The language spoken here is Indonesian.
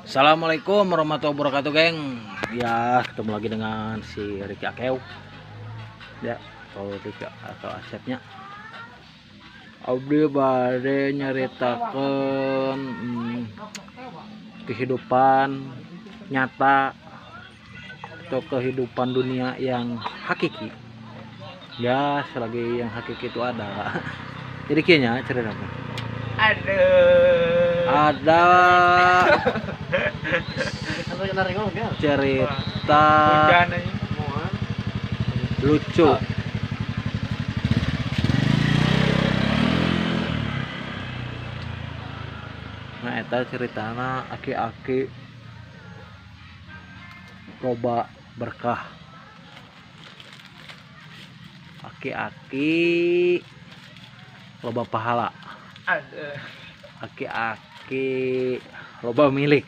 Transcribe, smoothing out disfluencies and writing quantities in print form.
Assalamualaikum warahmatullahi wabarakatuh, geng. Ya, ketemu lagi dengan si Ricky Akeu. Ya, kalau Ricky atau Asepnya. Abdi bade nyaritakeun kehidupan nyata atau kehidupan dunia yang hakiki. Ya, selagi yang hakiki itu ada. Jadi kayaknya cerita apa? Ada cerita lucu. Nah, eta ceritana aki-aki loba berkah. Aki-aki loba pahala. Aki-aki loba milik.